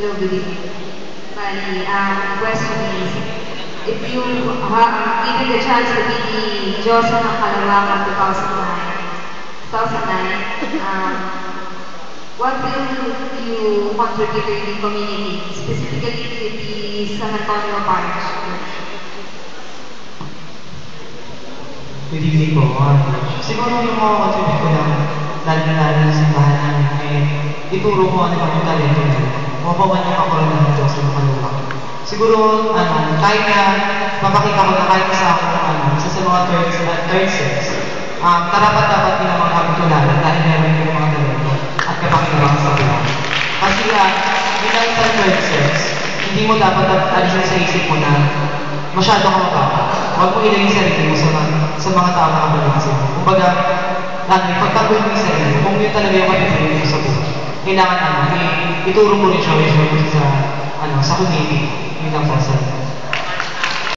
Hello, good evening. Bali, the question is, if you have given the chance to be the Diyosa ng Kalawang of 2009, what will you contribute to the community, specifically to the San Antonio Parish? Good evening po. Siguro yung contribute ko lang, lalo na sa simbahan namin, ituro ko ano yung talento nila. Mapawan yung kakulang ng Diyos ng Kalawang. Siguro, kahit na mapakita ko na kahit sa ako, isa sa mga third sets, karapat-dapat din naman kami tularan dahil meron yung mga talento at kapakitamang sa buwan. Kasi bilang sa third sets, hindi mo dapat alisin sa isip mo na masyado ka mababa. Huwag mo ilagay sarili mo sa mga tao na kabalang sa iyo. Kumbaga, pagtaguin mo yung sarili mo, kung yun talaga yung kapitulin mo sa buhay, kailangan ituro mo rin siya sa community. Yun lang po sa